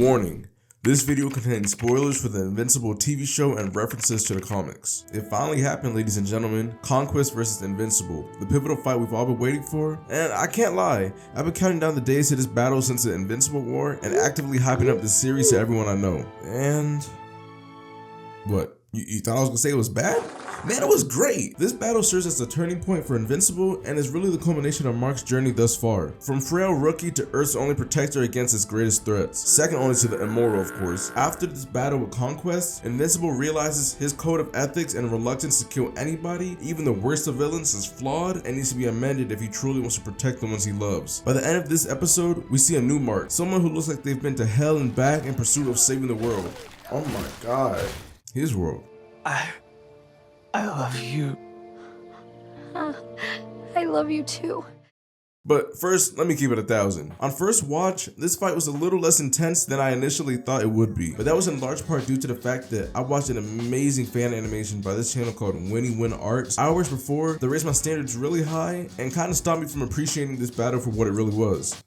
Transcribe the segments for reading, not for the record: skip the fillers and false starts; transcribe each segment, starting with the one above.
Warning. This video contains spoilers for the Invincible TV show and references to the comics. It finally happened, ladies and gentlemen. Conquest vs. Invincible. The pivotal fight we've all been waiting for. And I can't lie, I've been counting down the days to this battle since the Invincible War and actively hyping up this series to everyone I know. And... what? You thought I was gonna say it was bad? Man, it was great! This battle serves as a turning point for Invincible and is really the culmination of Mark's journey thus far. From frail rookie to Earth's only protector against its greatest threats. Second only to the immortal, of course. After this battle with Conquest, Invincible realizes his code of ethics and reluctance to kill anybody, even the worst of villains, is flawed and needs to be amended if he truly wants to protect the ones he loves. By the end of this episode, we see a new Mark. Someone who looks like they've been to hell and back in pursuit of saving the world. Oh my god. His world. I love you. I love you too. But first, let me keep it 1,000. On first watch, this fight was a little less intense than I initially thought it would be. But that was in large part due to the fact that I watched an amazing fan animation by this channel called Win Arts hours before that raised my standards really high and kind of stopped me from appreciating this battle for what it really was.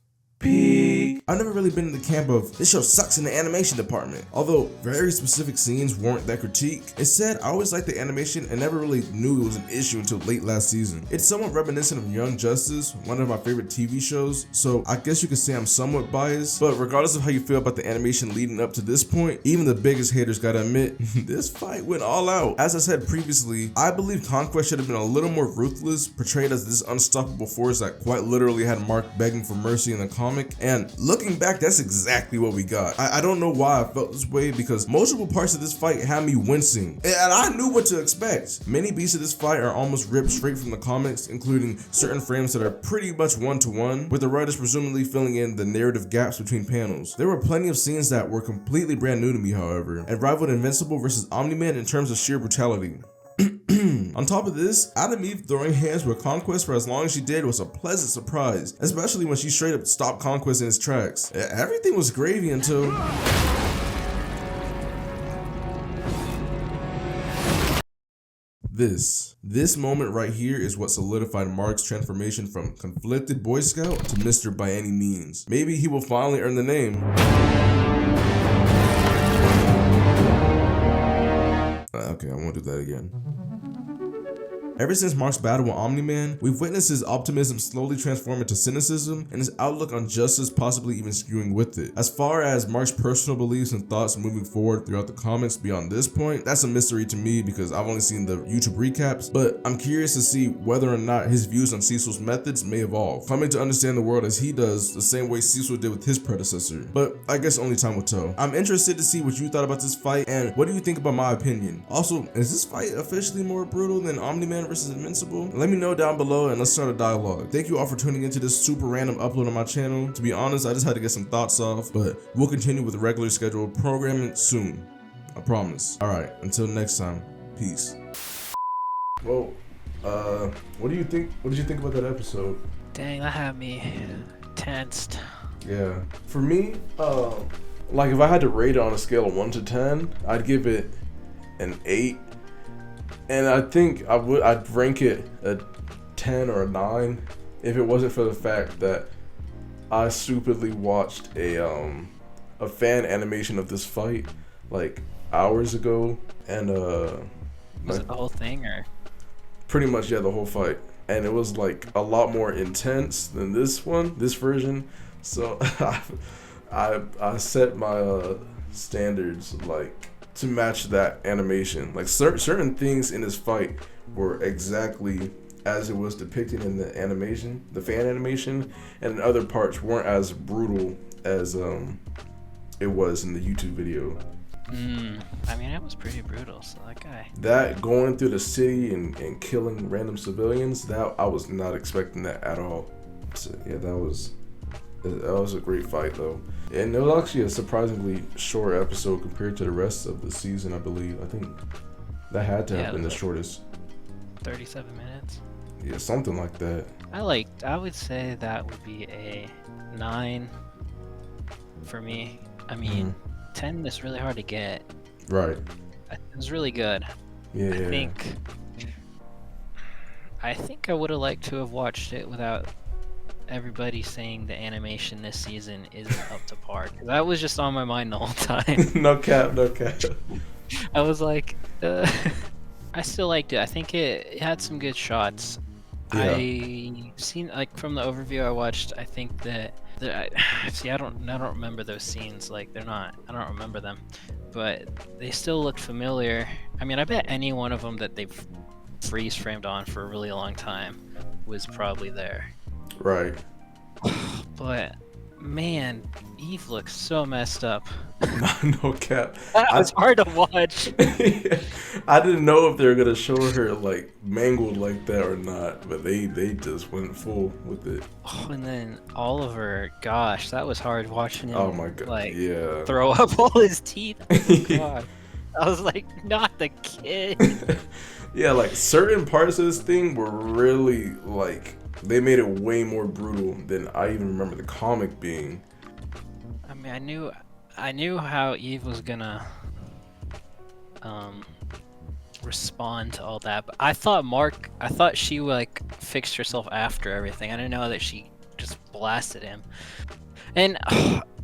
I've never really been in the camp of this show sucks in the animation department. Although very specific scenes warrant that critique, instead I always liked the animation and never really knew it was an issue until late last season. It's somewhat reminiscent of Young Justice, one of my favorite TV shows, so I guess you could say I'm somewhat biased. But regardless of how you feel about the animation leading up to this point, even the biggest haters gotta admit, this fight went all out. As I said previously, I believe Conquest should have been a little more ruthless, portrayed as this unstoppable force that quite literally had Mark begging for mercy in the comic, and looking back, that's exactly what we got. I don't know why I felt this way because multiple parts of this fight had me wincing, and I knew what to expect. Many beats of this fight are almost ripped straight from the comics, including certain frames that are pretty much one-to-one, with the writers presumably filling in the narrative gaps between panels. There were plenty of scenes that were completely brand new to me, however, and rivaled Invincible versus Omni-Man in terms of sheer brutality. On top of this, Adam Eve throwing hands with Conquest for as long as she did was a pleasant surprise, especially when she straight up stopped Conquest in his tracks. Everything was gravy until... This moment right here is what solidified Mark's transformation from conflicted Boy Scout to Mr. By Any Means. Maybe he will finally earn the name. Okay, I won't do that again. Ever since Mark's battle with Omni-Man, we've witnessed his optimism slowly transform into cynicism and his outlook on justice possibly even skewing with it. As far as Mark's personal beliefs and thoughts moving forward throughout the comics beyond this point, that's a mystery to me because I've only seen the YouTube recaps, but I'm curious to see whether or not his views on Cecil's methods may evolve, coming to understand the world as he does, the same way Cecil did with his predecessor. But I guess only time will tell. I'm interested to see what you thought about this fight and what do you think about my opinion. Also, is this fight officially more brutal than Omni-Man versus Invincible? Let me know down below and let's start a dialogue. Thank you all for tuning into this super random upload on my channel. To be honest, I just had to get some thoughts off, but we'll continue with regular scheduled programming soon. I promise. Alright, until next time, peace. Well, what do you think? What did you think about that episode? Dang, that had me tensed. Yeah. For me, like if I had to rate it on a scale of 1 to 10, I'd give it an 8. And I think I'd rank it a 10 or a 9 if it wasn't for the fact that I stupidly watched a fan animation of this fight like hours ago, and Was it the whole thing or? pretty much, yeah, the whole fight, and it was like a lot more intense than this version. So I set my standards like to match that animation. Like certain things in this fight were exactly as it was depicted in the animation, the fan animation, and other parts weren't as brutal as it was in the YouTube video. I mean, it was pretty brutal, so that guy. That going through the city and killing random civilians, that I was not expecting that at all. So yeah, that was a great fight though. And it was actually a surprisingly short episode compared to the rest of the season, I believe. I think that had to have been the shortest. 37 minutes. Yeah, something like that. I would say that would be a 9 for me. I mean, 10 is really hard to get. Right. It was really good. Yeah. I think I would have liked to have watched it without everybody saying the animation this season isn't up to par? 'Cause that was just on my mind the whole time. No cap, no cap. I was like, I still liked it. I think it had some good shots. Yeah. I seen like from the overview I watched. I think that see, I don't remember those scenes. Like they're not. I don't remember them, but they still looked familiar. I mean, I bet any one of them that they've freeze framed on for a really long time was probably there. Right. But man, Eve looks so messed up. No cap. That was hard to watch. I didn't know if they were gonna show her like mangled like that or not, but they just went full with it. Oh, and then Oliver, gosh, that was hard watching him. Oh my god. Like Yeah. throw up all his teeth. Oh, God. I was like, not the kid. Yeah, like certain parts of this thing were really like they made it way more brutal than I even remember the comic being. I mean, I knew how Eve was gonna respond to all that, but I thought she like fixed herself after everything. I didn't know that she just blasted him. And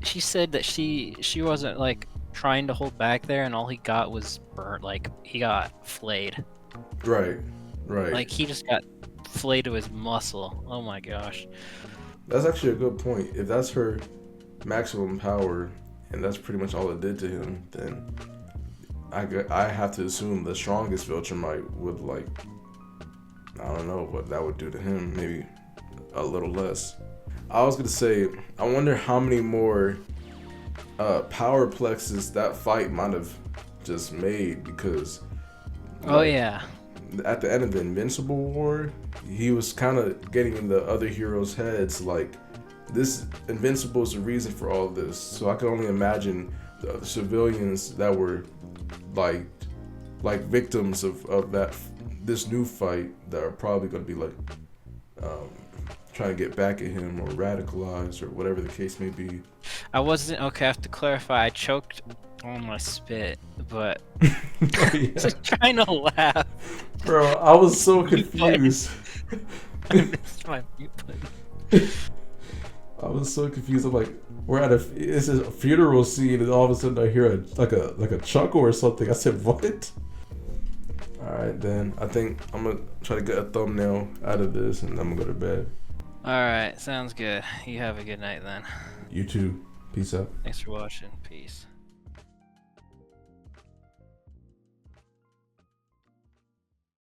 she said that she wasn't like trying to hold back there, and all he got was burnt. Like he got flayed. Right. Like he just got flayed to his muscle. Oh my gosh. That's actually a good point. If that's her maximum power, and that's pretty much all it did to him, then I have to assume the strongest Viltrumite would like, I don't know what that would do to him. Maybe a little less. I was gonna say, I wonder how many more power plexes that fight might have just made, because Oh yeah. at the end of the Invincible War, he was kind of getting in the other heroes' heads like, this Invincible is the reason for all this. So I can only imagine the civilians that were like victims of this new fight that are probably going to be like trying to get back at him or radicalized or whatever the case may be. I wasn't okay. I have to clarify. I choked on my spit, but Oh, I yeah. was trying to laugh. Bro, I was so confused. I missed my mute button. I was so confused. I'm like, it's a funeral scene, and all of a sudden I hear a chuckle or something. I said, what? All right, then I think I'm gonna try to get a thumbnail out of this, and I'm gonna go to bed. All right, sounds good. You have a good night then. You too. Peace out. Thanks for watching. Peace.